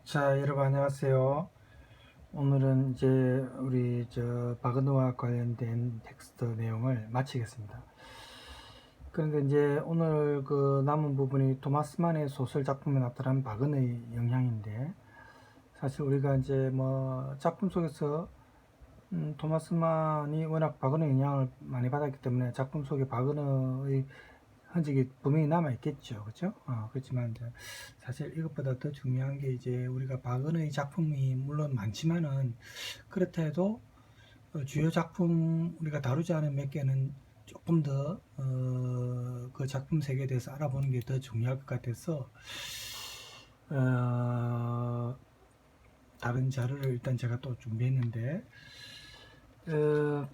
자, 여러분 안녕하세요. 오늘은 이제 우리 바그너와 관련된 텍스트 내용을 마치겠습니다. 그런데 이제 오늘 그 남은 부분이 토마스만의 소설 작품에 나타난 바그너의 영향인데, 사실 우리가 이제 뭐 작품 속에서 토마스만이 워낙 바그너의 영향을 많이 받았기 때문에 작품 속에 바그너의 흔적이 분명히 남아 있겠죠, 그렇죠? 그렇지만 이제 사실 이것보다 더 중요한 게 이제 우리가 바그너의 작품이 물론 많지만은 그렇다 해도 주요 작품 우리가 다루지 않은 몇 개는 조금 더 그 작품 세계에 대해서 알아보는 게 더 중요할 것 같아서 다른 자료를 일단 제가 또 준비했는데, 어,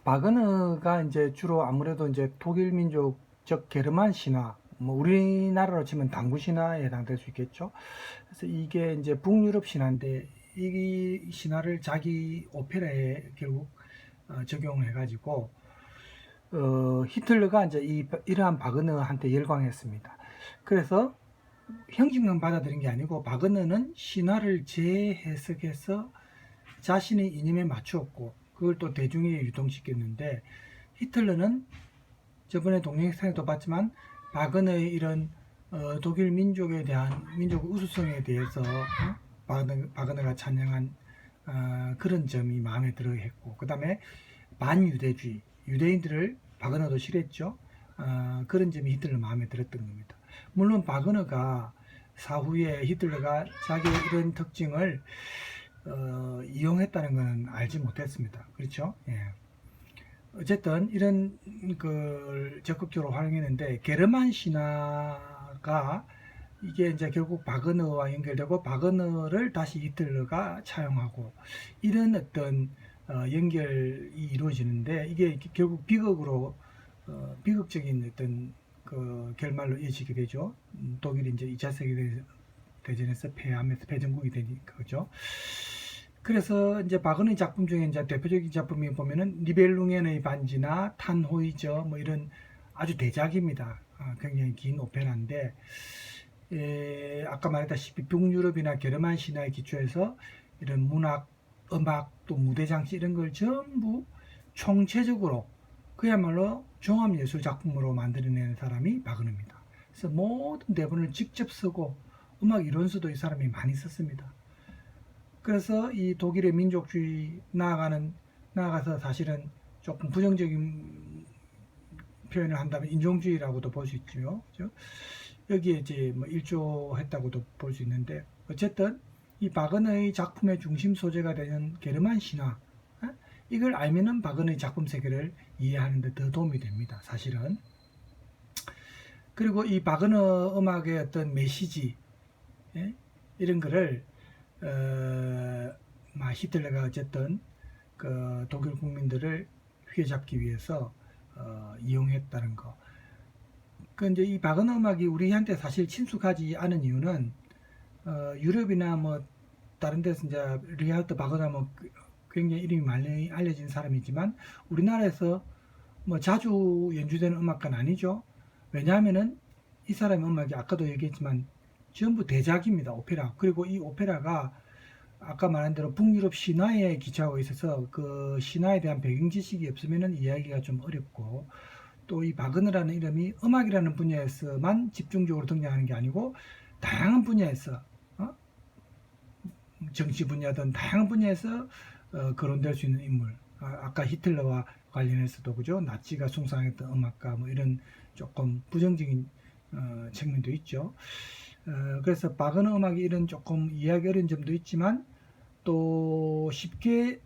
바그너가 이제 주로 아무래도 이제 독일 민족 즉 게르만 신화, 뭐 우리나라로 치면 당구 신화에 해당될 수 있겠죠. 그래서 이게 이제 북유럽 신화인데 이 신화를 자기 오페라에 결국 적용을 해가지고 히틀러가 이제 이러한 바그너한테 열광했습니다. 그래서 형식만 받아들인 게 아니고 바그너는 신화를 재해석해서 자신의 이념에 맞추었고 그걸 또 대중에게 유통시켰는데, 히틀러는 저번에 동영상에도 봤지만 바그너의 이런 독일 민족에 대한 민족 우수성에 대해서 바그너가 찬양한 그런 점이 마음에 들어 했고, 그 다음에 반유대주의, 유대인들을 바그너도 싫어했죠. 그런 점이 히틀러 마음에 들었던 겁니다. 물론 바그너가 사후에 히틀러가 자기의 이런 특징을 이용했다는 것은 알지 못했습니다. 그렇죠? 예. 어쨌든 이런 걸 적극적으로 활용했는데, 게르만 신화가 이게 이제 결국 바그너와 연결되고 바그너를 다시 히틀러가 차용하고 이런 어떤 연결이 이루어지는데, 이게 결국 비극으로 비극적인 어떤 그 결말로 이어지게 되죠. 독일이 이제 2차 세계대전에서 패하면서 패전국이 되니까, 그죠? 그래서 이제 바그너의 작품 중에 이제 대표적인 작품이 보면은 니벨룽겐의 반지나 탄호이저 뭐 이런 아주 대작입니다. 굉장히 긴 오페라인데, 아까 말했다시피 북유럽이나 게르만 신화에 기초해서 이런 문학, 음악, 또 무대 장치 이런 걸 전부 총체적으로 그야말로 종합예술 작품으로 만들어내는 사람이 바그너입니다. 그래서 모든 대본을 직접 쓰고 음악 이론서도 이 사람이 많이 썼습니다. 그래서 이 독일의 민족주의 나아가서 사실은 조금 부정적인 표현을 한다면 인종주의라고도 볼 수 있죠. 그죠? 여기에 이제 뭐 일조했다고도 볼 수 있는데, 어쨌든 이 바그너의 작품의 중심 소재가 되는 게르만 신화, 이걸 알면은 바그너의 작품 세계를 이해하는 데 더 도움이 됩니다, 사실은. 그리고 이 바그너 음악의 어떤 메시지, 이런 거를 히틀러가 어쨌든 그 독일 국민들을 휘어잡기 위해서 이용했다는 거. 그 이제 이 바그너 음악이 우리한테 사실 친숙하지 않은 이유는 유럽이나 뭐 다른 데서 이제 리하르트 바그너 뭐 굉장히 이름이 많이 알려진 사람이지만 우리나라에서 뭐 자주 연주되는 음악가는 아니죠. 왜냐하면은 이 사람의 음악이 아까도 얘기했지만 전부 대작입니다. 오페라. 그리고 이 오페라가 아까 말한 대로 북유럽 신화에 기초하고 있어서 그 신화에 대한 배경 지식이 없으면 이야기가 좀 어렵고, 또 이 바그너라는 이름이 음악이라는 분야에서만 집중적으로 등장하는 게 아니고 다양한 분야에서 정치 분야든 다양한 분야에서 거론될 수 있는 인물. 아까 히틀러와 관련해서도 그죠, 나치가 숭상했던 음악가 뭐 이런 조금 부정적인 측면도 있죠. 그래서 바그너 음악이 이런 조금 이해하기 어려운 점도 있지만 또 쉽게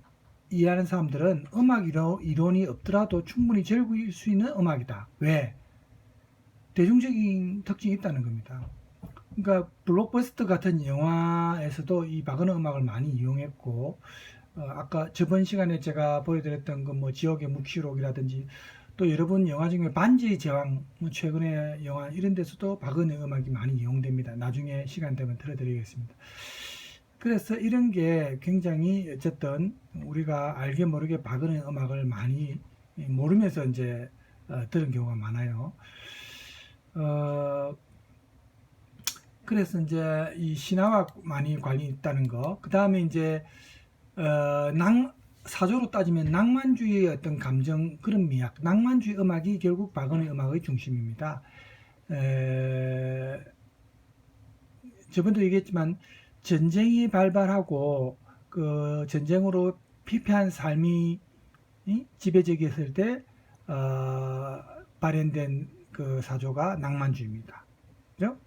이해하는 사람들은 음악 이론이 없더라도 충분히 즐길 수 있는 음악이다. 왜? 대중적인 특징이 있다는 겁니다. 그러니까 블록버스터 같은 영화에서도 이 바그너 음악을 많이 이용했고, 아까 저번 시간에 제가 보여드렸던 그 뭐 지옥의 묵시록이라든지 또 여러분 영화 중에 반지의 제왕, 뭐 최근에 영화 이런 데서도 바그너 음악이 많이 이용됩니다. 나중에 시간 되면 들어드리겠습니다. 그래서 이런 게 굉장히 어쨌든 우리가 알게 모르게 바그너 음악을 많이 모르면서 이제 들은 경우가 많아요. 어, 그래서 이제 이 신화와 많이 관련이 있다는 거. 그 다음에 이제 사조로 따지면 낭만주의의 어떤 감정 그런 미학, 낭만주의 음악이 결국 박은의 음악의 중심입니다. 저번도 얘기했지만 전쟁이 발발하고 그 전쟁으로 피폐한 삶이 지배적이었을 때 발현된 그 사조가 낭만주의입니다. 그죠?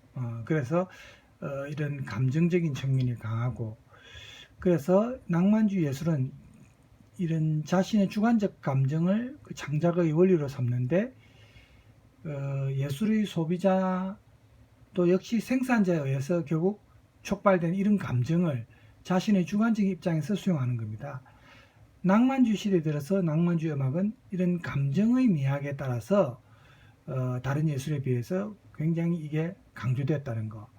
그래서 이런 감정적인 측면이 강하고, 그래서 낭만주의 예술은 이런 자신의 주관적 감정을 그 창작의 원리로 삼는데 예술의 소비자 또 역시 생산자에 의해서 결국 촉발된 이런 감정을 자신의 주관적 입장에서 수용하는 겁니다. 낭만주의 시대에 들어서 낭만주의 음악은 이런 감정의 미학에 따라서 다른 예술에 비해서 굉장히 이게 강조됐다는 거.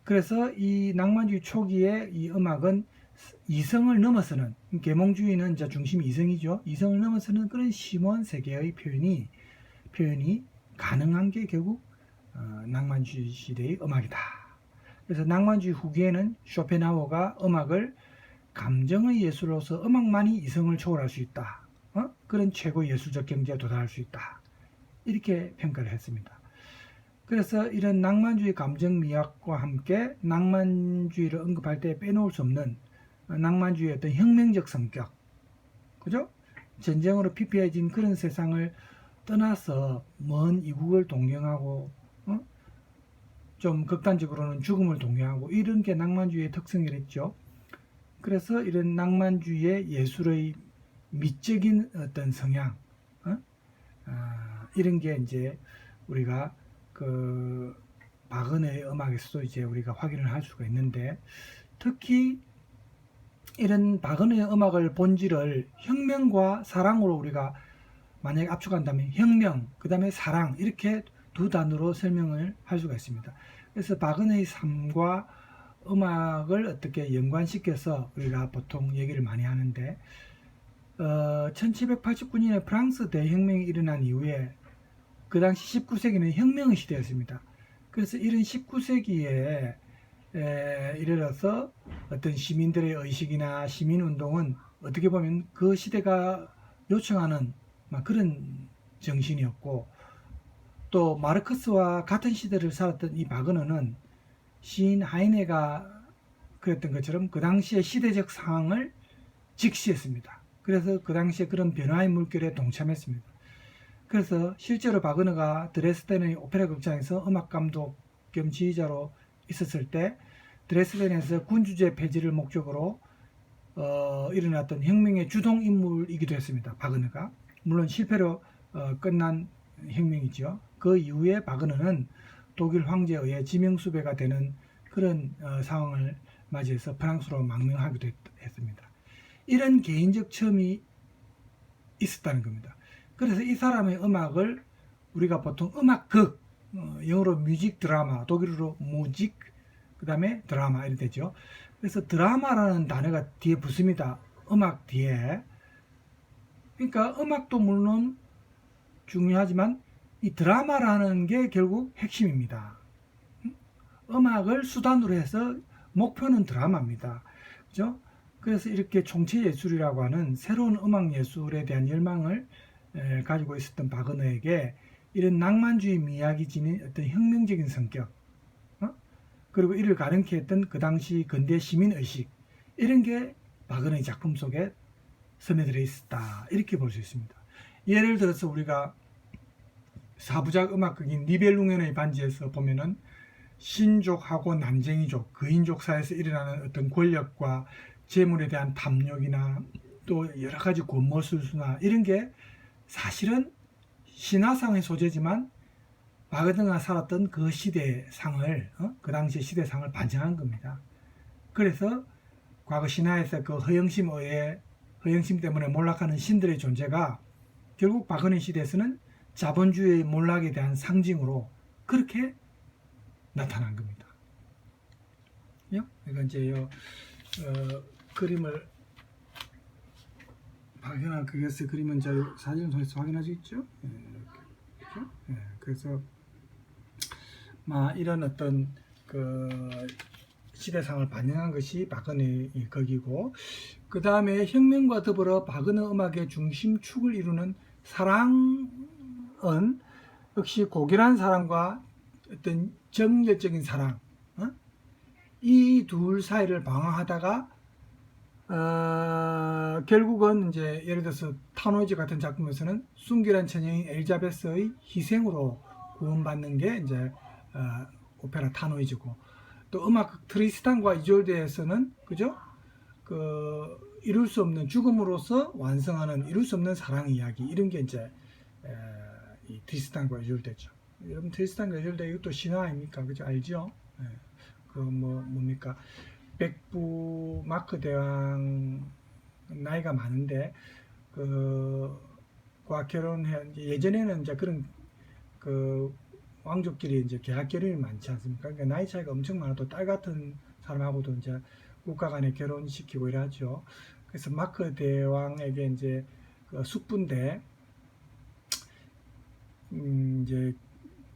그래서 이 낭만주의 초기에 이 음악은 이성을 넘어서는, 계몽주의는 이제 중심이 이성이죠. 이성을 넘어서는 그런 심오한 세계의 표현이 가능한 게 결국 낭만주의 시대의 음악이다. 그래서 낭만주의 후기에는 쇼펜하우어가 음악을 감정의 예술로서 음악만이 이성을 초월할 수 있다. 그런 최고 예술적 경지에 도달할 수 있다. 이렇게 평가를 했습니다. 그래서 이런 낭만주의 감정 미학과 함께 낭만주의를 언급할 때 빼놓을 수 없는 낭만주의의 어떤 혁명적 성격, 그죠? 전쟁으로 피폐해진 그런 세상을 떠나서 먼 이국을 동경하고, 좀 극단적으로는 죽음을 동경하고, 이런 게 낭만주의의 특성이랬죠. 그래서 이런 낭만주의의 예술의 미적인 어떤 성향, 이런 게 이제 우리가 그 박은혜의 음악에서도 이제 우리가 확인을 할 수가 있는데, 특히 이런 박은혜의 음악을 본질을 혁명과 사랑으로 우리가 만약에 압축한다면 혁명, 그 다음에 사랑, 이렇게 두 단어로 설명을 할 수가 있습니다. 그래서 박은혜의 삶과 음악을 어떻게 연관시켜서 우리가 보통 얘기를 많이 하는데, 1789년에 프랑스 대혁명이 일어난 이후에 그 당시 19세기는 혁명의 시대였습니다. 그래서 이런 19세기에 이르러서 어떤 시민들의 의식이나 시민운동은 어떻게 보면 그 시대가 요청하는 그런 정신이었고, 또 마르크스와 같은 시대를 살았던 이 박은호는 시인 하이네가 그랬던 것처럼 그 당시의 시대적 상황을 직시했습니다. 그래서 그 당시에 그런 변화의 물결에 동참했습니다. 그래서 실제로 박은호가 드레스덴의 오페라 극장에서 음악감독 겸 지휘자로 있었을 때 드레스덴에서 군주제 폐지를 목적으로 일어났던 혁명의 주동 인물이기도 했습니다. 박은호가. 물론 실패로 끝난 혁명이죠. 그 이후에 박은호는 독일 황제에 의해 지명수배가 되는 그런 상황을 맞이해서 프랑스로 망명하기도 했습니다. 이런 개인적 체험이 있었다는 겁니다. 그래서 이 사람의 음악을 우리가 보통 음악극, 영어로 뮤직 드라마, 독일어로 무직, 그 다음에 드라마 이렇게 되죠. 그래서 드라마라는 단어가 뒤에 붙습니다. 음악 뒤에. 그러니까 음악도 물론 중요하지만 이 드라마라는 게 결국 핵심입니다. 음악을 수단으로 해서 목표는 드라마입니다. 그죠? 그래서 이렇게 총체 예술이라고 하는 새로운 음악 예술에 대한 열망을 가지고 있었던 박은호에게 이런 낭만주의 미학이 지닌 어떤 혁명적인 성격, 그리고 이를 가능케 했던 그 당시 근대 시민의식, 이런 게 박은호의 작품 속에 스며들어 있었다, 이렇게 볼 수 있습니다. 예를 들어서 우리가 사부작 음악극인 니벨룽엔의 반지에서 보면은 신족하고 난쟁이족, 거인족 사이에서 일어나는 어떤 권력과 재물에 대한 탐욕이나 또 여러 가지 권모술수나 이런 게 사실은 신화상의 소재지만 박은호가 살았던 그 시대의 상을, 그 당시의 시대의 상을 반증한 겁니다. 그래서 과거 신화에서 그 허영심 때문에 몰락하는 신들의 존재가 결국 박은혜 시대에서는 자본주의의 몰락에 대한 상징으로 그렇게 나타난 겁니다. 이건 이제 그림을 박현아 그것의 그림은 저 사진을 통해서 확인할 수 있죠. 그래서 이런 어떤 그 시대상을 반영한 것이 바그너의 곡이고, 그 다음에 혁명과 더불어 바그너 음악의 중심축을 이루는 사랑은 역시 고결한 사랑과 어떤 정열적인 사랑, 이 둘 사이를 방황하다가 결국은 이제 예를 들어서 타노이즈 같은 작품에서는 순결한 처녀인 엘자베스의 희생으로 구원받는 게 이제 오페라 타노이즈고, 또 음악 트리스탄과 이졸데에서는 그죠? 그 이룰 수 없는 죽음으로써 완성하는 이룰 수 없는 사랑 이야기, 이런 게 이제 이 트리스탄과 이졸데죠. 여러분 트리스탄과 이졸데 이것도 신화 아닙니까? 그죠? 알죠? 그 뭡니까? 백부 마크 대왕 나이가 많은데 그과 결혼해, 예전에는 이제 그런 그 왕족끼리 이제 계약 결혼이 많지 않습니까? 그러니까 나이 차이가 엄청 많아도 딸 같은 사람하고도 이제 국가 간에 결혼시키고 이러죠. 그래서 마크 대왕에게 이제 그 숙부인데 이제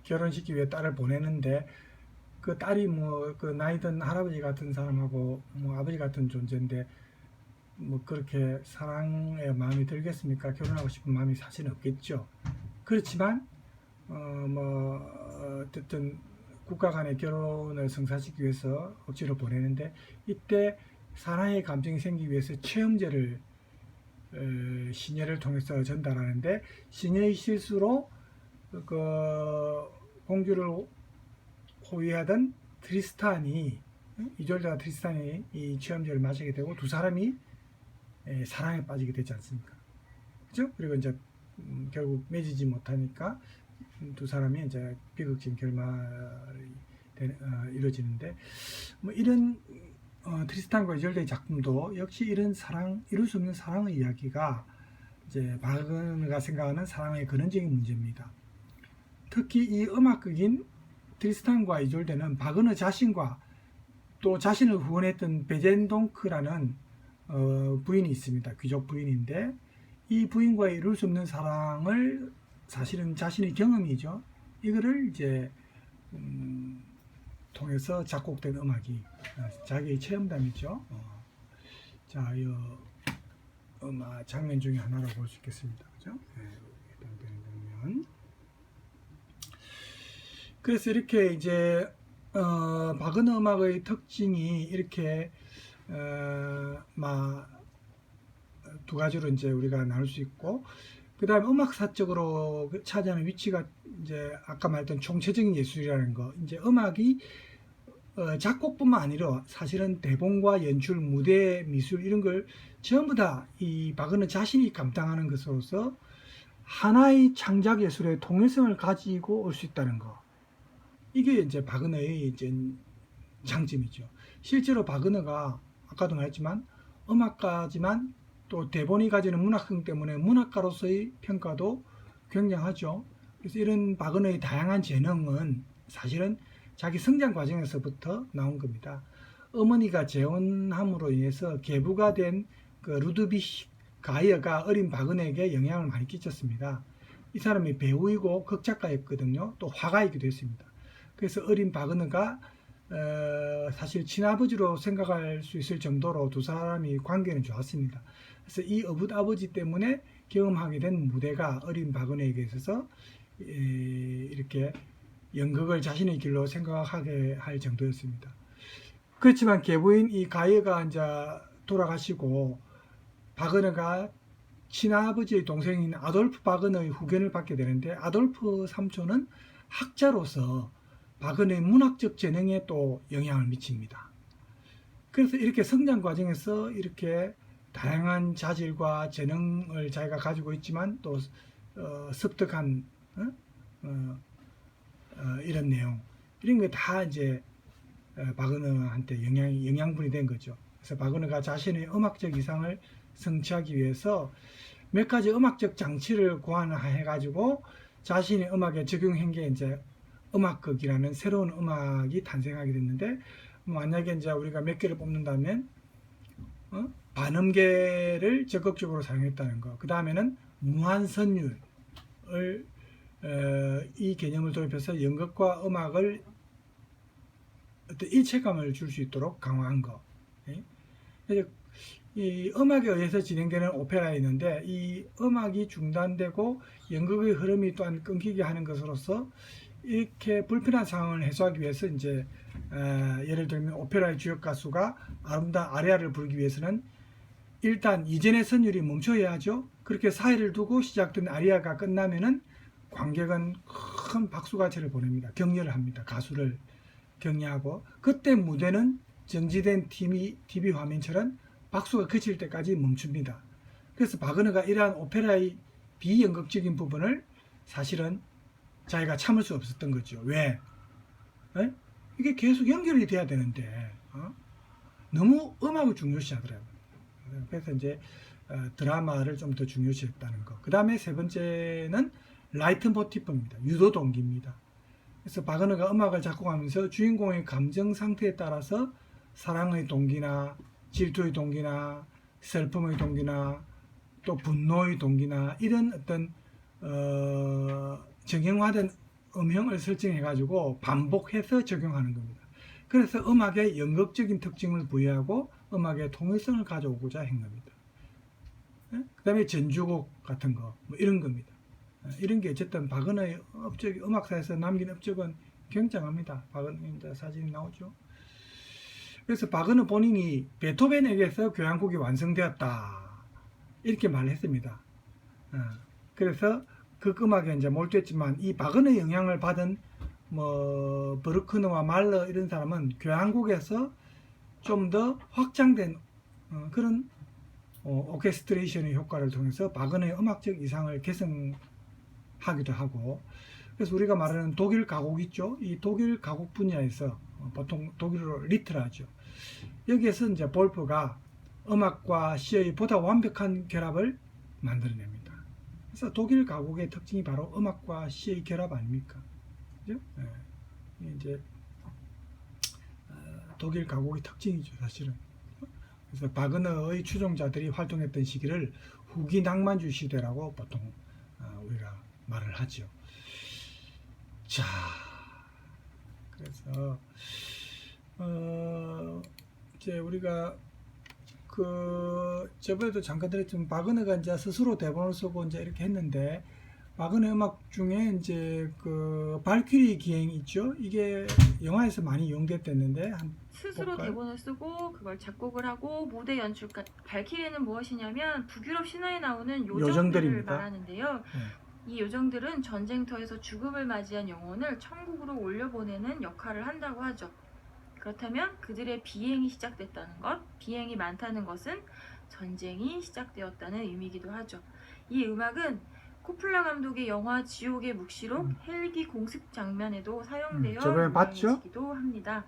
결혼시키기 위해 딸을 보내는데, 그 딸이 뭐 그 나이 든 할아버지 같은 사람하고 뭐 아버지 같은 존재인데 뭐 그렇게 사랑의 마음이 들겠습니까? 결혼하고 싶은 마음이 사실은 없겠죠. 그렇지만 어쨌든 국가 간의 결혼을 성사시키기 위해서 억지로 보내는데, 이때 사랑의 감정이 생기기 위해서 체험제를 시녀를 통해서 전달하는데, 시녀의 실수로 그 공주를 호위하던 트리스탄이, 이졸데와 트리스탄이 이 체험제를 마시게 되고 두 사람이 사랑에 빠지게 되지 않습니까? 그죠? 그리고 이제 결국 맺이지 못하니까 두 사람이 이제 비극적인 결말이 이루어지는데, 뭐 이런 트리스탄과 이졸데의 작품도 역시 이런 사랑, 이룰 수 없는 사랑의 이야기가 이제 바그너가 생각하는 사랑의 근원적인 문제입니다. 특히 이 음악극인 트리스탄과 이졸데는 바그너 자신과 또 자신을 후원했던 베젠동크라는 부인이 있습니다. 귀족 부인인데, 이 부인과의 이룰 수 없는 사랑을 사실은 자신의 경험이죠. 이거를 이제 통해서 작곡된 음악이 자기의 체험담이죠. 자, 이 음악 장면 중에 하나로 볼 수 있겠습니다. 그죠? 해당되는 장면. 그래서 이렇게 이제 바그너 음악의 특징이 이렇게 두 가지로 이제 우리가 나눌 수 있고, 그 다음에 음악사적으로 차지하는 위치가 이제 아까 말했던 총체적인 예술이라는 거, 이제 음악이 작곡뿐만 아니라 사실은 대본과 연출, 무대, 미술 이런 걸 전부 다 이 바그너 자신이 감당하는 것으로서 하나의 창작 예술의 통일성을 가지고 올 수 있다는 거. 이게 이제 바그너의 이제 장점이죠. 실제로 바그너가 아까도 말했지만 음악가지만 또 대본이 가지는 문학성 때문에 문학가로서의 평가도 굉장하죠. 그래서 이런 바그너의 다양한 재능은 사실은 자기 성장 과정에서부터 나온 겁니다. 어머니가 재혼함으로 인해서 계부가 된 그 루드비히 가이어가 어린 바그너에게 영향을 많이 끼쳤습니다. 이 사람이 배우이고 극작가였거든요. 또 화가이기도 했습니다. 그래서 어린 바그너가 사실 친아버지로 생각할 수 있을 정도로 두 사람이 관계는 좋았습니다. 그래서 이 아버지 때문에 경험하게 된 무대가 어린 바그너에게 있어서 이렇게 연극을 자신의 길로 생각하게 할 정도였습니다. 그렇지만 계부인 이 가이어가 이제 돌아가시고 바그너가 친아버지의 동생인 아돌프 바그너의 후견을 받게 되는데, 아돌프 삼촌은 학자로서 바그너의 문학적 재능에 또 영향을 미칩니다. 그래서 이렇게 성장 과정에서 이렇게 다양한 자질과 재능을 자기가 가지고 있지만 또 습득한 이런 내용, 이런 게 다 이제 바그너한테 영양분이 된 거죠. 그래서 바그너가 자신의 음악적 이상을 성취하기 위해서 몇 가지 음악적 장치를 고안해 가지고 자신의 음악에 적용한 게 이제 음악극이라는 새로운 음악이 탄생하게 됐는데, 만약에 이제 우리가 몇 개를 뽑는다면 반음계를 적극적으로 사용했다는 거, 그 다음에는 무한선율을 이 개념을 도입해서 연극과 음악을 어떤 일체감을 줄 수 있도록 강화한 거. 예? 그래서 이 음악에 의해서 진행되는 오페라에 있는데 이 음악이 중단되고 연극의 흐름이 또한 끊기게 하는 것으로서 이렇게 불편한 상황을 해소하기 위해서 이제 예를 들면 오페라의 주역 가수가 아름다운 아리아를 부르기 위해서는 일단 이전의 선율이 멈춰야 하죠. 그렇게 사이를 두고 시작된 아리아가 끝나면은 관객은 큰 박수가채를 보냅니다. 격려를 합니다. 가수를 격려하고 그때 무대는 정지된 TV 화면처럼 박수가 그칠 때까지 멈춥니다. 그래서 바그너가 이러한 오페라의 비연극적인 부분을 사실은 자기가 참을 수 없었던 거죠. 왜? 에? 이게 계속 연결이 돼야 되는데 너무 음악을 중요시 하더라고요. 그래서 이제 드라마를 좀 더 중요시 했다는 거. 그 다음에 세 번째는 라이트 모티프입니다. 유도 동기입니다. 그래서 바그너가 음악을 작곡하면서 주인공의 감정 상태에 따라서 사랑의 동기나 질투의 동기나 슬픔의 동기나 또 분노의 동기나 이런 어떤 정형화된 음형을 설정해 가지고 반복해서 적용하는 겁니다. 그래서 음악에 연극적인 특징을 부여하고 음악의 통일성을 가져오고자 한 겁니다. 그 다음에 전주곡 같은 거 뭐 이런 겁니다. 이런 게 어쨌든 바그너의 업적, 음악사에서 남긴 업적은 굉장합니다. 바그너 이제 사진이 나오죠. 그래서 바그너 본인이 베토벤에게서 교향곡이 완성되었다 이렇게 말했습니다. 그래서 그 음악에 이제 몰두했지만 이 바그너의 영향을 받은 뭐 버르크너와 말러 이런 사람은 교향곡에서 좀 더 확장된 그런 오케스트레이션의 효과를 통해서 바그너의 음악적 이상을 개성하기도 하고, 그래서 우리가 말하는 독일 가곡 있죠. 이 독일 가곡 분야에서 보통 독일어로 리트라죠. 여기에서 이제 볼프가 음악과 시의 보다 완벽한 결합을 만들어냅니다. 그래서 독일 가곡의 특징이 바로 음악과 시의 결합 아닙니까? 그죠? 네. 이제 독일 가곡의 특징이죠, 사실은. 그래서 바그너의 추종자들이 활동했던 시기를 후기 낭만주의 시대라고 보통 우리가 말을 하죠. 자, 그래서 이제 우리가 저번에도 잠깐 드렸지만 바그너가 이제 스스로 대본을 쓰고 이제 이렇게 했는데, 바그너 음악 중에 이제 발키리 기행이 있죠. 이게 영화에서 많이 이용됐댔는데 스스로 볼까요? 대본을 쓰고 그걸 작곡을 하고 무대 연출까지. 발키리는 무엇이냐면 북유럽 신화에 나오는 요정들을 요정들입니다. 말하는데요. 네. 이 요정들은 전쟁터에서 죽음을 맞이한 영혼을 천국으로 올려보내는 역할을 한다고 하죠. 그렇다면 그들의 비행이 시작됐다는 것, 비행이 많다는 것은 전쟁이 시작되었다는 의미이기도 하죠. 이 음악은 코플라 감독의 영화 지옥의 묵시록 헬기 공습 장면에도 사용되어 저번에 봤죠? 유명해지기도 합니다.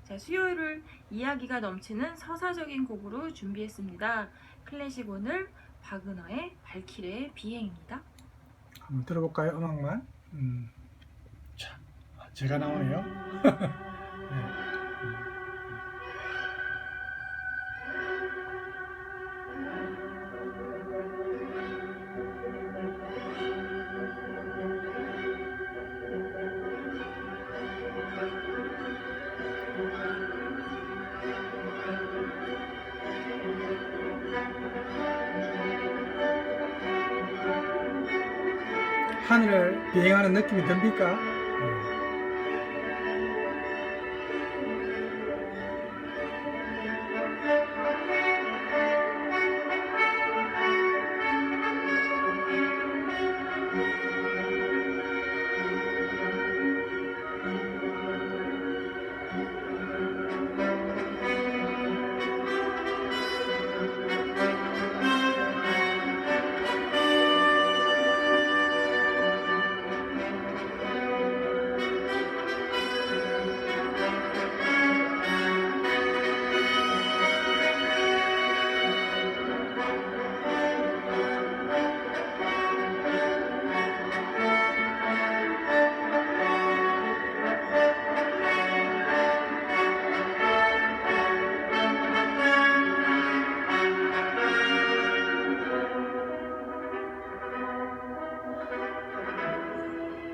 자, 수요일을 이야기가 넘치는 서사적인 곡으로 준비했습니다. 클래식 오늘 바그너의 발키리의 비행입니다. 한번 들어볼까요? 음악만. 자, 제가 나오네요. 네. 하늘을 비행하는 느낌이 듭니까?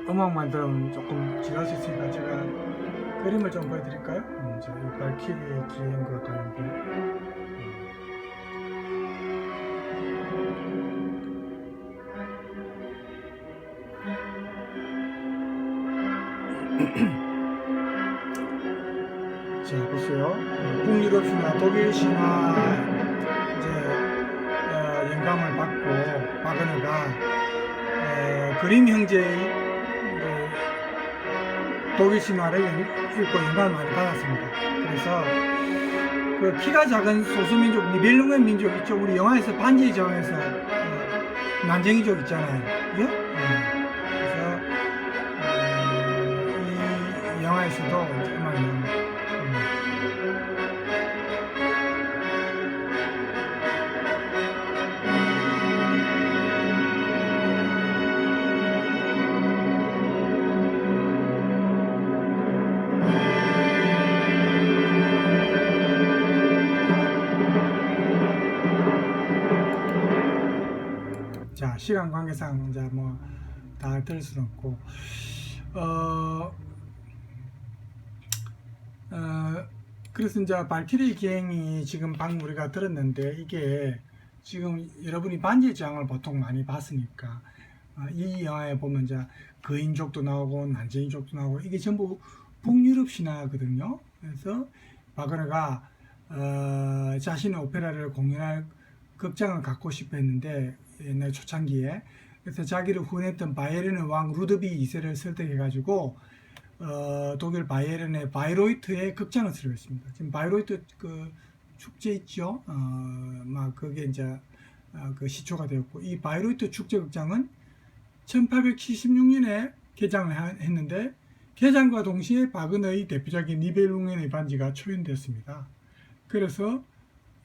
음악만 들으면 조금 지날 수 있으니까 제가 그림을 좀 보여드릴까요? 자, 이 발키리 기행과 관련된 자, 보세요. 북유럽 신화, 독일 신화 이제 영감을 받고 바그너가 그림 형제의 독일 신화를 읽고 영감을 많이 받았습니다. 그래서 그 키가 작은 소수민족 니벨룽의 민족 있죠. 우리 영화에서 반지의 제왕에서 난쟁이족 있잖아요. 그죠? 그래서 이 영화에서도 이제 음악이 나옵니다. 자, 시간 관계상 이제 뭐 다 들을 수는 없고, 그래서 이제 발키리 기행이 지금 방금 우리가 들었는데 이게 지금 여러분이 반지의 제왕을 보통 많이 봤으니까 이 영화에 보면 이제 거인족도 나오고 난쟁이족도 나오고 이게 전부 북유럽 신화거든요. 그래서 바그너가 자신의 오페라를 공연할 극장을 갖고 싶어 했는데 옛날 초창기에 그래서 자기를 후원했던 바이에른의 왕 루드비 2세를 설득해 가지고 독일 바이에른의 바이로이트에 극장을 설립했습니다. 지금 바이로이트 그 축제 있죠. 막 그게 이제 그 시초가 되었고 이 바이로이트 축제 극장은 1876년에 개장을 했는데 개장과 동시에 바그너의 대표작인 니벨룽겐의 반지가 초연됐습니다. 그래서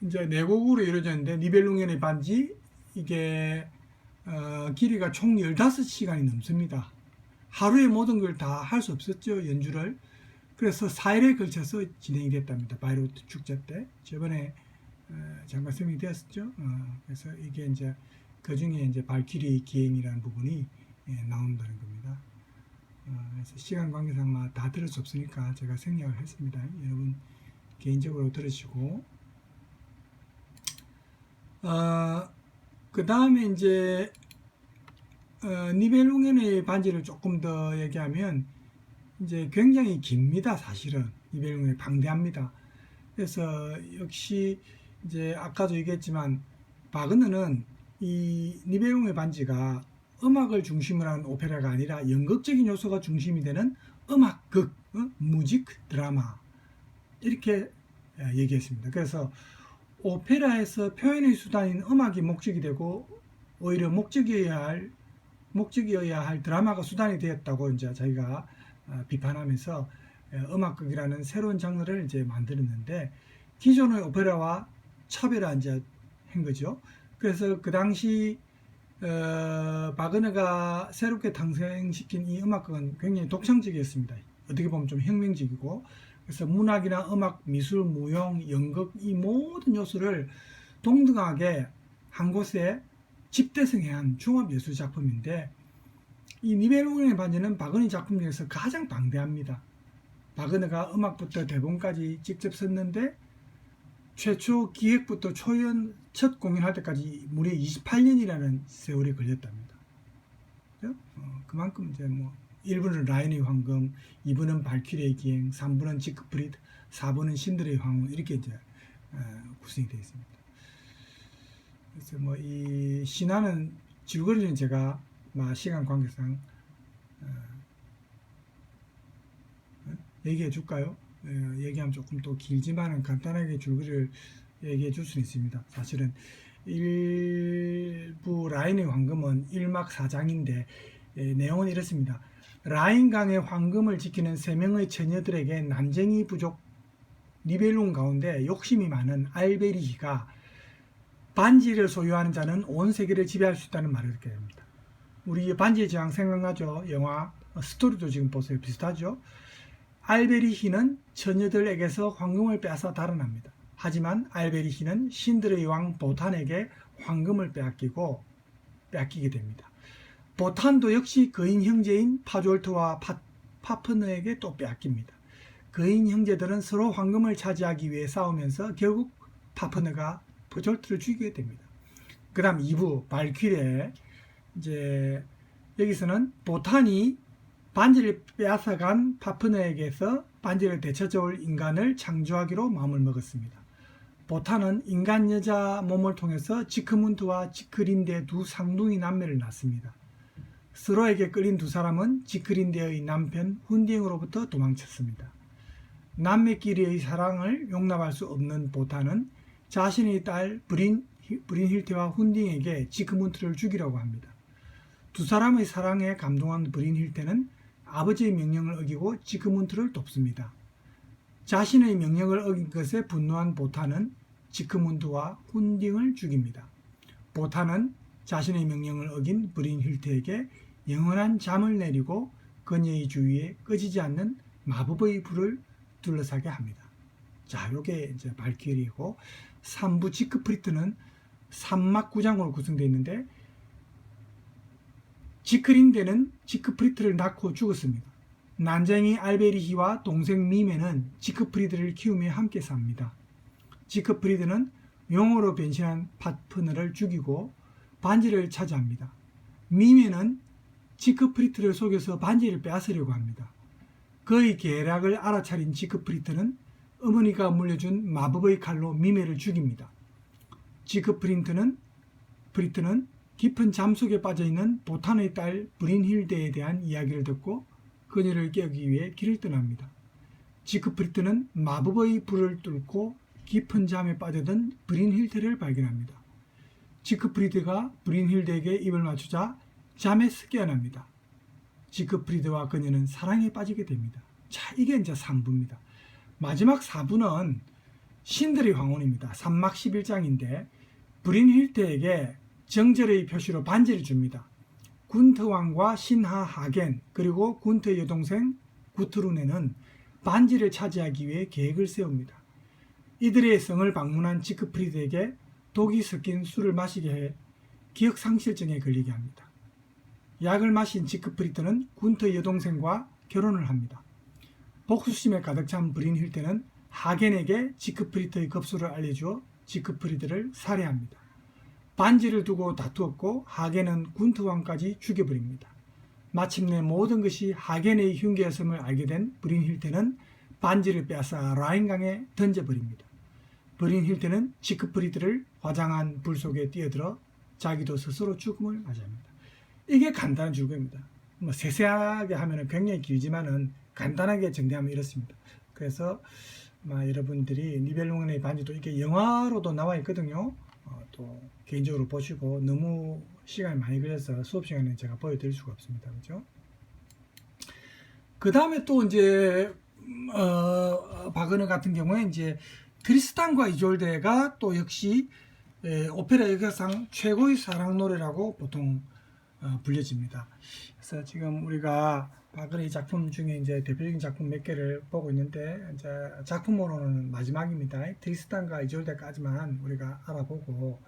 이제 네 곡으로 이루어졌는데 니벨룽겐의 반지 이게 길이가 총 15시간이 넘습니다. 하루에 모든 걸 다 할 수 없었죠, 연주를. 그래서 4일에 걸쳐서 진행이 됐답니다. 바이로이트 축제 때. 저번에 잠깐 설명이 되었었죠. 그래서 이게 이제 그 중에 이제 발키리 기행이라는 부분이 나온다는 겁니다. 그래서 시간 관계상 다 들을 수 없으니까 제가 생략을 했습니다. 여러분 개인적으로 들으시고, 그 다음에 이제 니벨룽겐의 반지를 조금 더 얘기하면 이제 굉장히 깁니다. 사실은 니벨룽겐이 방대합니다. 그래서 역시 이제 아까도 얘기했지만 바그너는 이 니벨룽겐의 반지가 음악을 중심으로 한 오페라가 아니라 연극적인 요소가 중심이 되는 음악극, 무직 드라마 이렇게 얘기했습니다. 그래서 오페라에서 표현의 수단인 음악이 목적이 되고 오히려 목적이어야 할 드라마가 수단이 되었다고 이제 자기가 비판하면서 음악극이라는 새로운 장르를 이제 만들었는데 기존의 오페라와 차별화 이제 한 거죠. 그래서 그 당시 바그너가 새롭게 탄생시킨 이 음악극은 굉장히 독창적이었습니다. 어떻게 보면 좀 혁명적이고, 그래서 문학이나 음악, 미술, 무용, 연극 이 모든 요소를 동등하게 한 곳에 집대성한 종합예술 작품인데 이 니벨룽겐의 반지는 바그너 작품 중에서 가장 방대합니다. 바그너가 음악부터 대본까지 직접 썼는데 최초 기획부터 초연 첫 공연할 때까지 무려 28년이라는 세월이 걸렸답니다. 그만큼 이제 뭐 1부는 라인의 황금, 2부는 발키리의 기행, 3부는 지크프리드, 4부는 신들의 황혼 이렇게 이제 구성이 되어 있습니다. 그래서 뭐 이 신화는 줄거리는 제가 시간 관계상 얘기해 줄까요? 얘기하면 조금 또 길지만은 간단하게 줄거리를 얘기해 줄 수는 있습니다. 사실은 1부 라인의 황금은 1막 4장인데 내용은 이렇습니다. 라인강의 황금을 지키는 3명의 처녀들에게 난쟁이 부족 니벨룽 가운데 욕심이 많은 알베리히가 반지를 소유하는 자는 온 세계를 지배할 수 있다는 말을 듣게 됩니다. 우리 반지의 제왕 생각나죠? 영화 스토리도 지금 보세요. 비슷하죠? 알베리히는 처녀들에게서 황금을 빼앗아 달아납니다. 하지만 알베리히는 신들의 왕 보탄에게 황금을 빼앗기게 됩니다. 보탄도 역시 거인 형제인 파졸트와 파프너에게 또 빼앗깁니다. 거인 형제들은 서로 황금을 차지하기 위해 싸우면서 결국 파프너가 버졸트를 죽이게 됩니다. 그 다음 2부 발퀴리에 이제 여기서는 보탄이 반지를 빼앗아간 파프너에게서 반지를 되찾아올 인간을 창조하기로 마음을 먹었습니다. 보탄은 인간 여자 몸을 통해서 지크문트와 지크린데 두 쌍둥이 남매를 낳습니다. 서로에게 끌린 두 사람은 지크린데의 남편 훈딩으로부터 도망쳤습니다. 남매끼리의 사랑을 용납할 수 없는 보탄은 자신의 딸 브린힐테와 훈딩에게 지크문트를 죽이려고 합니다. 두 사람의 사랑에 감동한 브린힐테는 아버지의 명령을 어기고 지크문트를 돕습니다. 자신의 명령을 어긴 것에 분노한 보탄은 지크문트와 훈딩을 죽입니다. 보탄은 자신의 명령을 어긴 브린힐테에게 영원한 잠을 내리고 그녀의 주위에 꺼지지 않는 마법의 불을 둘러싸게 합니다. 자, 요게 이제 발키리이고 3부 지크프리트는 3막 9장으로 구성되어 있는데 지크린데는 지크프리트를 낳고 죽었습니다. 난쟁이 알베리히와 동생 미메는 지크프리드를 키우며 함께 삽니다. 지크프리드는 용어로 변신한 파프너를 죽이고 반지를 차지합니다. 미메는 지크프리트를 속여서 반지를 빼앗으려고 합니다. 그의 계략을 알아차린 지크프리트는 어머니가 물려준 마법의 칼로 미메를 죽입니다. 지크프리트는 깊은 잠 속에 빠져있는 보탄의 딸 브린힐데에 대한 이야기를 듣고 그녀를 깨우기 위해 길을 떠납니다. 지크프리트는 마법의 불을 뚫고 깊은 잠에 빠져든 브린힐데를 발견합니다. 지크프리트가 브린힐데에게 입을 맞추자 잠에서 깨어납니다. 지크프리트와 그녀는 사랑에 빠지게 됩니다. 자, 이게 이제 3부입니다. 마지막 4부는 신들의 황혼입니다. 3막 11장인데 브린힐데에게 정절의 표시로 반지를 줍니다. 군트 왕과 신하 하겐 그리고 군트의 여동생 구트룬에는 반지를 차지하기 위해 계획을 세웁니다. 이들의 성을 방문한 지크프리드에게 독이 섞인 술을 마시게 해 기억상실증에 걸리게 합니다. 약을 마신 지크프리드는 군트의 여동생과 결혼을 합니다. 복수심에 가득 찬 브린힐데는 하겐에게 지크프리드의 급소를 알려주어 지크프리드를 살해합니다. 반지를 두고 다투었고 하겐은 군트 왕까지 죽여버립니다. 마침내 모든 것이 하겐의 흉계였음을 알게 된 브린힐데는 반지를 빼앗아 라인강에 던져버립니다. 브린힐데는 지크프리드를 화장한 불 속에 뛰어들어 자기도 스스로 죽음을 맞이합니다. 이게 간단한 줄거입니다. 뭐 세세하게 하면 굉장히 길지만은 간단하게 정리하면 이렇습니다. 그래서 여러분들이 니벨룽의 반지도 이게 영화로도 나와 있거든요. 또 개인적으로 보시고 너무 시간이 많이 걸려서 수업 시간에 제가 보여드릴 수가 없습니다. 그죠? 그 다음에 또 이제 바그너 같은 경우에 이제 트리스탄과 이졸데가 또 역시 오페라 역사상 최고의 사랑 노래라고 보통 불려집니다. 그래서 지금 우리가 바그너의 작품 중에 이제 대표적인 작품 몇 개를 보고 있는데 이제 작품으로는 마지막입니다. 트리스탄과 이졸데까지만 우리가 알아보고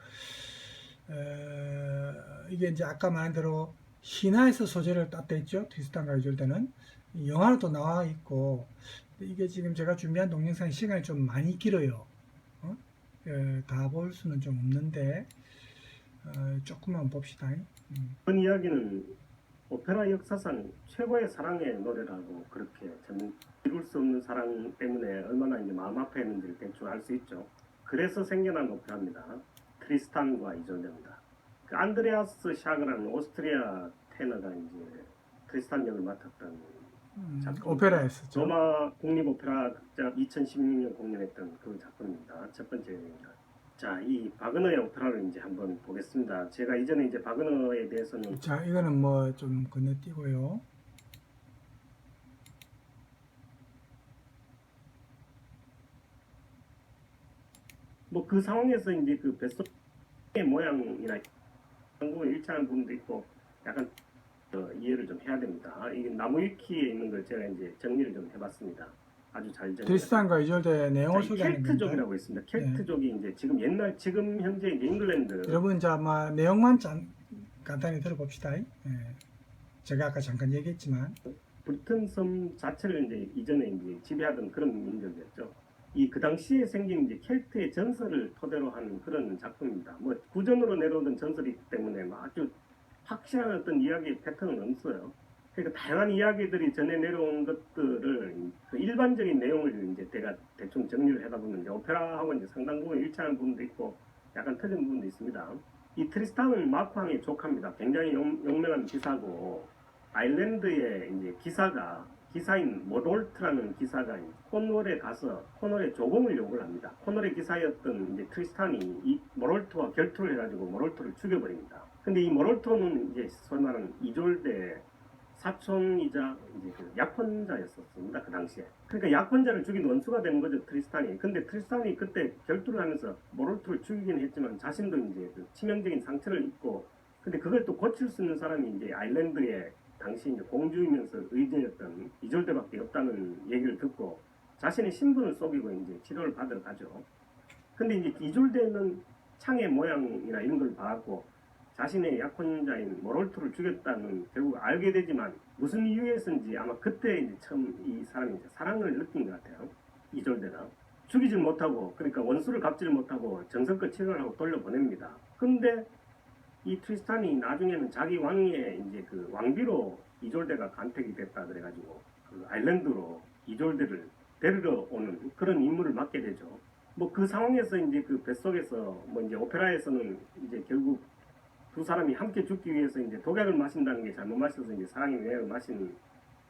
이게 이제 아까 말한 대로 신화에서 소재를 땄다 했죠. 트리스탄과 이졸데는 영화로도 나와 있고 이게 지금 제가 준비한 동영상 시간이 좀 많이 길어요. 다 볼 수는 좀 없는데 조금만 봅시다. 그 이야기는 오페라 역사상 최고의 사랑의 노래라고 그렇게 참 이룰 수 없는 사랑 때문에 얼마나 이제 마음 아파했는지를 대충 알 수 있죠. 그래서 생겨난 오페라입니다. 트리스탄과 이졸데입니다. 그 안드레아스 샤그라는 오스트리아 테너가 이제 트리스탄 역을 맡았던 작품. 오페라였었죠. 로마 국립오페라 극작 2016년 공연했던 그 작품입니다. 첫 번째입니다. 자, 이 바그너의 오페라를 이제 한번 보겠습니다. 제가 이전에 이제 바그너에 대해서는 자, 이거는 뭐 좀 건너뛰고요. 뭐 그 상황에서 이제 그 베스토의 모양이나 한국을 일치하는 부분도 있고 약간 이해를 좀 해야 됩니다. 이게 나무 위키에 있는 걸 제가 이제 정리를 좀 해봤습니다. 아주 잘 정리. 트리스탄과 이졸데 내용을 소개하는 겁니다. 켈트족이라고 있습니다. 켈트족이 이제 지금 현재 이제 잉글랜드. 여러분 이제 아마 내용만 간단히 들어봅시다. 제가 아까 잠깐 얘기했지만 브리튼 섬 자체를 이제 이전에 이제 지배하던 그런 민족이었죠. 그 당시에 생긴 이제 켈트의 전설을 토대로 한 그런 작품입니다. 뭐 구전으로 내려오던 전설이기 때문에 뭐 아주 확실한 어떤 이야기 패턴은 없어요. 그러니까 다양한 이야기들이 전해 내려온 것들을 그 일반적인 내용을 이제 제가 대충 정리를 하다 보면 이제 오페라하고 이제 상당 부분 일치하는 부분도 있고 약간 틀린 부분도 있습니다. 이 트리스탄은 마크왕의 조카입니다. 굉장히 용맹한 기사고 아일랜드의 이제 기사인 모롤트라는 기사가 코널에 가서 코널의 조공을 요구를 합니다. 코널의 기사였던 이제 트리스탄이 이 모롤트와 결투를 해가지고 모롤트를 죽여버립니다. 근데 이 모롤트는 이제 소위 말하는 이졸대 사촌이자 이제 그 약혼자였었습니다. 그 당시에. 그러니까 약혼자를 죽인 원수가 된 거죠, 트리스탄이. 근데 트리스탄이 그때 결투를 하면서 모롤트를 죽이긴 했지만 자신도 이제 그 치명적인 상처를 입고, 근데 그걸 또 고칠 수 있는 사람이 이제 아일랜드의 당시 이제 공주이면서 의제였던 이졸대밖에 없다는 얘기를 듣고 자신의 신분을 속이고 이제 치료를 받으러 가죠. 근데 이제 이졸대는 창의 모양이나 이런 걸 봐갖고 자신의 약혼자인 모롤트를 죽였다는 결국 알게 되지만 무슨 이유에서인지 아마 그때 이제 처음 이 사람이 이제 사랑을 느낀 것 같아요. 이졸대가 죽이질 못하고, 그러니까 원수를 갚지를 못하고 정성껏 치료를 하고 돌려보냅니다. 근데 이 트리스탄이 나중에는 자기 왕의 이제 그 왕비로 이졸대가 간택이 됐다 그래가지고 그 아일랜드로 이졸대를 데리러 오는 그런 임무를 맡게 되죠. 뭐 그 상황에서 이제 그 뱃속에서 뭐 이제 오페라에서는 이제 결국 두 사람이 함께 죽기 위해서 이제 독약을 마신다는 게 잘못 마셔서 이제 사랑의 매약을 마신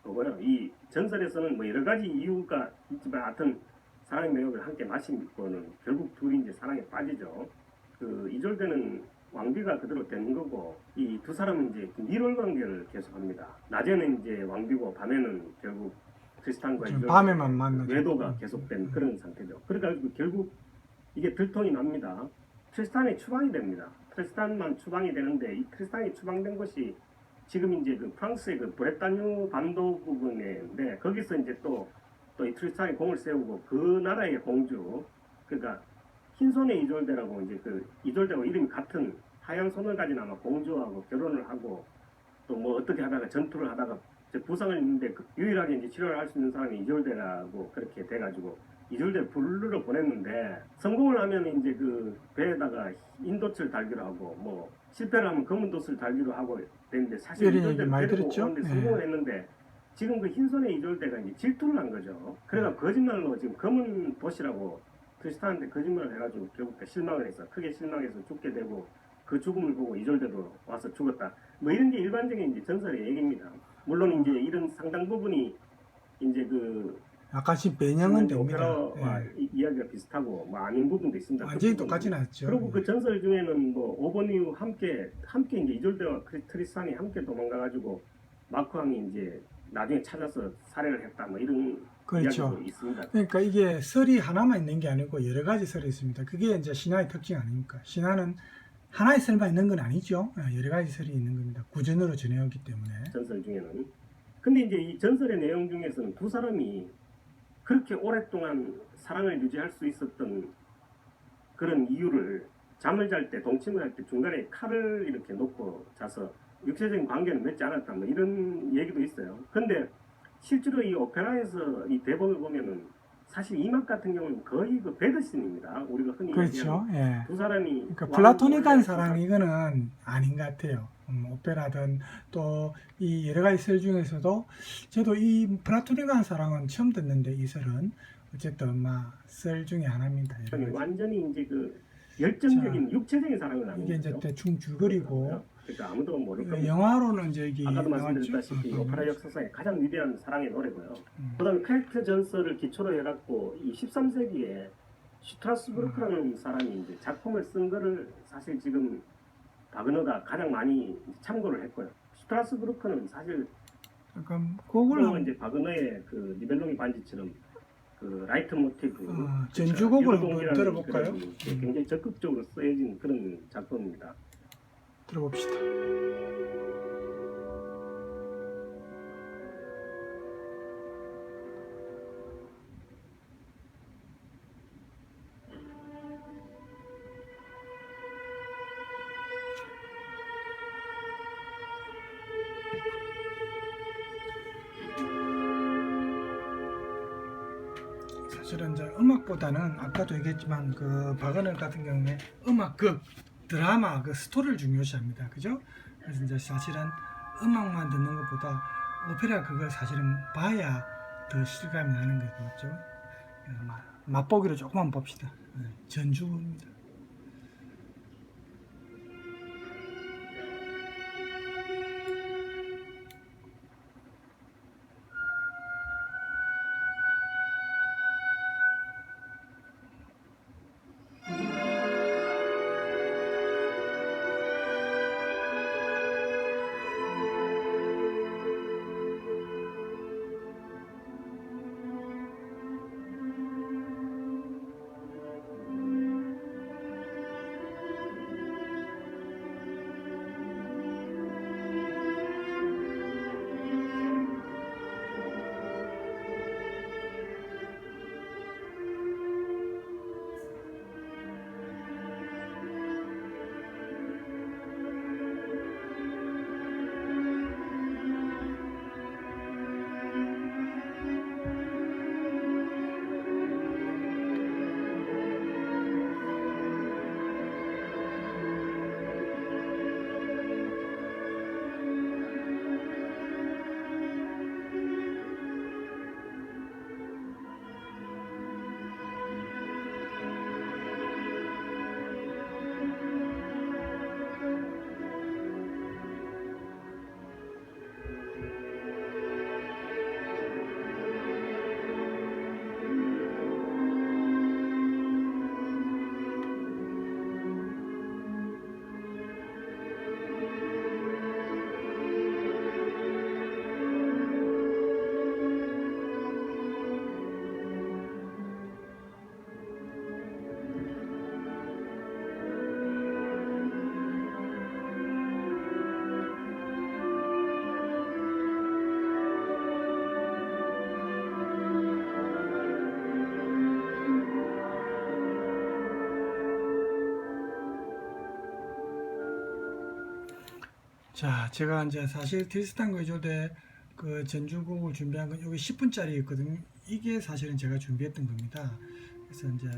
거고요. 이 전설에서는 뭐 여러 가지 이유가 있지만 하여튼 사랑의 매약을 함께 마신 거는 결국 둘이 이제 사랑에 빠지죠. 그 이졸대는 왕비가 그대로 되는 거고 이 두 사람은 이제 밀월 관계를 계속합니다. 낮에는 이제 왕비고 밤에는 결국 트리스탄과 이졸대 밤에만 만나죠. 외도가 계속된 그런 상태죠. 그래가지고 결국 이게 들통이 납니다. 트리스탄이 추방이 됩니다. 트리스탄만 추방이 되는데 이 트리스탄이 추방된 곳이 지금 이제 그 프랑스의 그 브레타뉴 반도 부분인데 거기서 이제 또 이 트리스탄이 공을 세우고 그 나라의 공주, 그러니까 흰손의 이졸대라고 이제 그 이졸대하고 이름이 같은 하얀 손을 가진 아마 공주하고 결혼을 하고 또 뭐 어떻게 하다가 전투를 하다가 부상을 입는데 그 유일하게 이제 치료를 할 수 있는 사람이 이졸대라고 그렇게 돼가지고 이졸대를 부르러 보냈는데 성공을 하면 이제 그 배에다가 흰돛을 달기로 하고 뭐 실패를 하면 검은 돛을 달기로 하고 됐는데 사실 이졸대를 데리고 오는데 성공을 했는데 지금 그 흰손의 이졸대가 이제 질투를 한 거죠. 그래서 거짓말로 지금 검은 돛이라고 트리스탄한테 거짓말을 해가지고 결국 실망을 해서 크게 실망해서 죽게 되고 그 죽음을 보고 이졸대도 와서 죽었다. 뭐 이런 게 일반적인 이제 전설의 얘기입니다. 물론 이제 이런 상당 부분이 이제 그 약간씩 변형은 됩니다. 오페라와 이야기가 비슷하고 뭐 아닌 부분도 있습니다. 완전히 똑같진 않죠. 그리고 그 전설 중에는 뭐 오버니우 함께 이제 이졸대와 트리스탄이 함께 도망가가지고 마크왕이 이제 나중에 찾아서 살해를 했다. 뭐 이런 그렇죠. 이야기도 있습니다. 그러니까 이게 설이 하나만 있는 게 아니고 여러 가지 설이 있습니다. 그게 이제 신화의 특징 아닙니까? 신화는 하나의 설만 있는 건 아니죠. 여러 가지 설이 있는 겁니다. 구전으로 전해오기 때문에. 전설 중에는. 근데 이제 이 전설의 내용 중에서는 두 사람이 그렇게 오랫동안 사랑을 유지할 수 있었던 그런 이유를 잠을 잘 때, 동침을 할 때 중간에 칼을 이렇게 놓고 자서 육체적인 관계는 맺지 않았다. 뭐 이런 얘기도 있어요. 근데 실제로 이 오페라에서 이 대본을 보면은 사실 이 맛 같은 경우는 거의 그 배드신입니다. 우리가 흔히 그렇죠. 예. 두 사람이 그러니까 플라토닉한 사랑 이거는 아닌 것 같아요. 오페라든 또 이 여러 가지 설 중에서도 저도 이 플라토닉한 사랑은 처음 듣는데 이 설은 어쨌든 설 중에 하나입니다. 여러 가지. 완전히 이제 그 열정적인 육체적인 사랑을 하는 이게 이제 거죠. 대충 줄거리고 그러니까 아무도 모를 겁니다. 영화로는 저기 아까도 나왔죠? 말씀드렸다시피 오페라 역사상의 가장 위대한 사랑의 노래고요. 그다음에 켈트 전설을 기초로 해갖고 이 13세기에 슈트라스부르크라는 사람이 이제 작품을 쓴 거를 사실 지금 바그너가 가장 많이 참고를 했고요. 슈트라스부르크는 사실 약간 곡을 이제 바그너의 그 니벨룽이 반지처럼 그 라이트 모티브 전주곡을 한번 유로동이라는 들어볼까요? 그런 굉장히 적극적으로 쓰여진 그런 작품입니다. 들어봅시다. 사실은 이제 음악보다는 아까도 얘기했지만 그 바그너 같은 경우에 음악극, 드라마, 그 스토리를 중요시합니다. 그죠? 그래서 이제 사실은 음악만 듣는 것보다 오페라 그걸 사실은 봐야 더 실감이 나는 거죠. 맞죠? 맛보기로 조금만 봅시다. 전주입니다. 자, 제가 이제 사실 트리스탄과 이졸데 그 전주곡을 준비한 건 여기 10분짜리였거든요. 이게 사실은 제가 준비했던 겁니다. 그래서 이제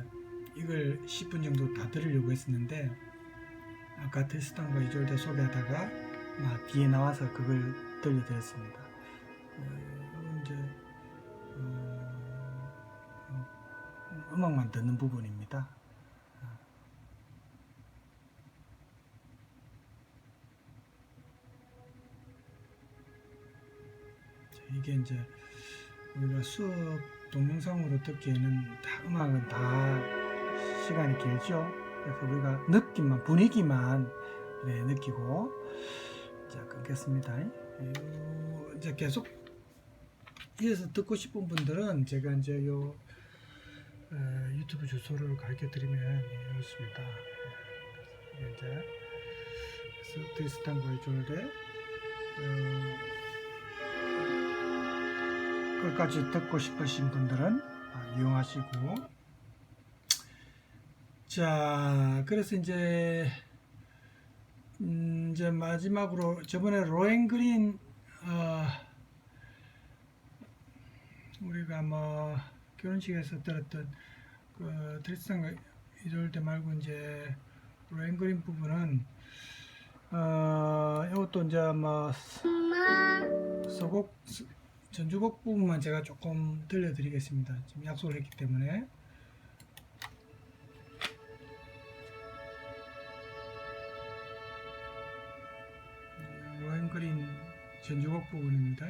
이걸 10분 정도 다 들으려고 했었는데 아까 트리스탄과 이졸데 소개하다가 뒤에 나와서 그걸 들려드렸습니다. 이건 이제 음악만 듣는 부분입니다. 이게 이제 우리가 수업 동영상으로 듣기에는 다 음악은 다 시간이 길죠. 그래서 우리가 느낌만, 분위기만 느끼고. 자, 끊겠습니다. 이제 계속 이어서 듣고 싶은 분들은 제가 이제 요 유튜브 주소를 가르쳐 드리면 이렇습니다. 이제 트리스탄과 이졸데 끝까지 듣고 싶으신 분들은 이용하시고. 자, 그래서 이제 마지막으로 저번에 로엔그린 우리가 뭐 결혼식에서 들었던 그 트리스탄과 이졸데 말고 이제 로엔그린 부분은 이것도 이제 뭐 서곡 전주곡 부분만 제가 조금 들려드리겠습니다. 지금 약속을 했기 때문에. 로엔그린 전주곡 부분입니다.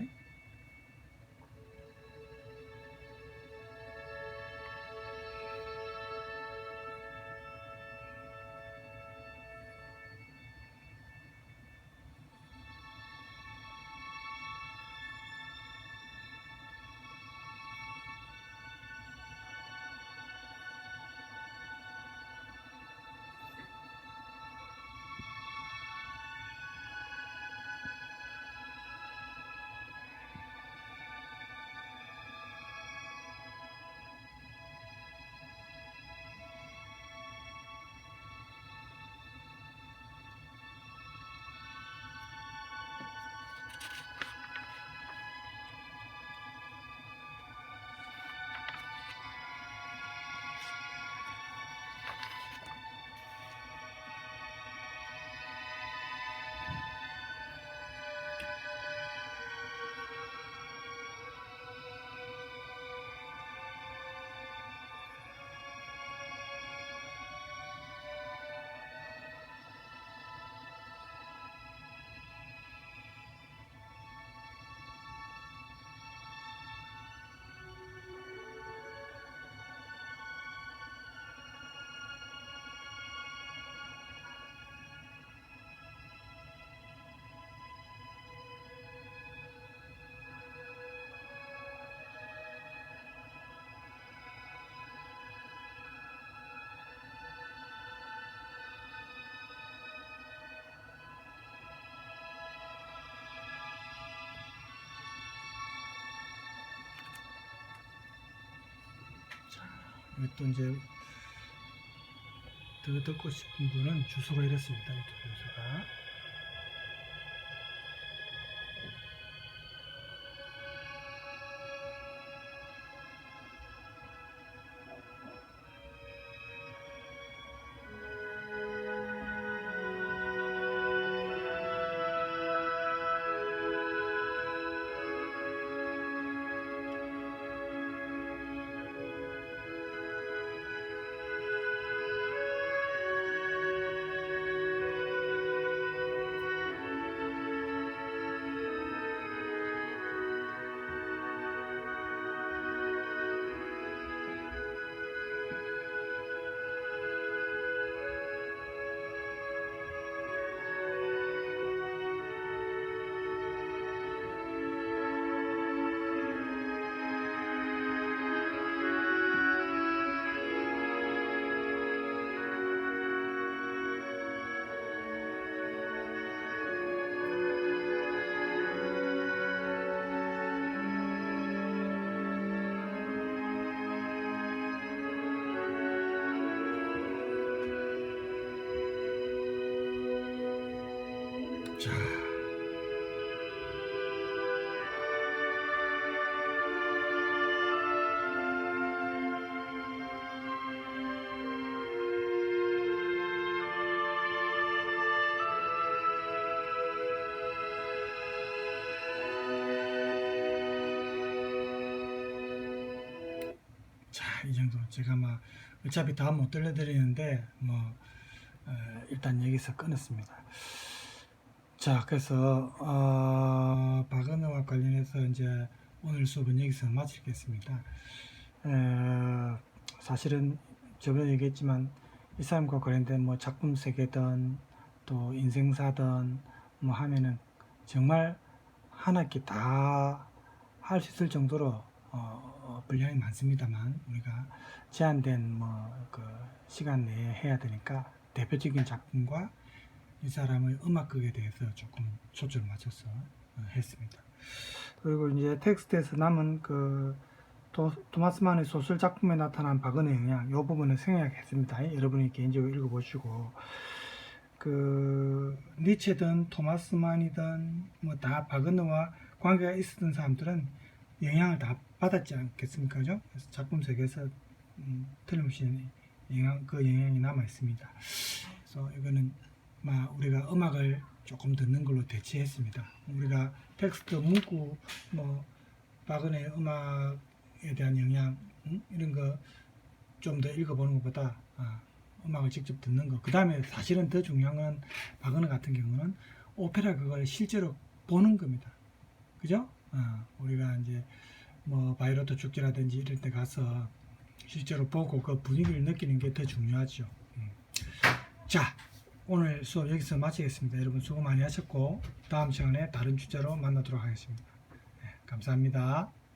또 이제 더 듣고 싶은 분은 주소가 이렇습니다. 유튜브 주소가. 자, 이 정도. 제가 막 어차피 다 못 들려드리는데 뭐 일단 여기서 끊었습니다. 자, 그래서 박은호와 관련해서 이제 오늘 수업은 여기서 마치겠습니다. 사실은 저번에 얘기했지만 이 사람과 관련된 뭐 작품 세계든 또 인생사든 뭐 하면은 정말 한 학기 다 할 수 있을 정도로 분량이 많습니다만 우리가 제한된 뭐 그 시간 내에 해야 되니까 대표적인 작품과 이 사람의 음악극에 대해서 조금 초점을 맞춰서 했습니다. 그리고 이제 텍스트에서 남은 그 토마스 만의 소설 작품에 나타난 박은의 영향, 이 부분을 생략했습니다. 여러분이 개인적으로 읽어보시고, 그 니체든 토마스 만이든 뭐 다 박은혜와 관계가 있었던 사람들은 영향을 다 받았지 않겠습니까? 그죠? 그래서 작품 세계에서 틀림없이 그 영향이 남아 있습니다. 그래서 이거는 우리가 음악을 조금 듣는 걸로 대체했습니다. 우리가 텍스트 문구 뭐 박은혜 음악에 대한 영향 이런 거 좀 더 읽어보는 것보다 음악을 직접 듣는 거. 그 다음에 사실은 더 중요한 건 박은혜 같은 경우는 오페라 그걸 실제로 보는 겁니다. 그죠? 우리가 이제 뭐 바이로트 축제라든지 이런 데 가서 실제로 보고 그 분위기를 느끼는 게 더 중요하죠. 자, 오늘 수업 여기서 마치겠습니다. 여러분 수고 많이 하셨고 다음 시간에 다른 주제로 만나도록 하겠습니다. 네, 감사합니다.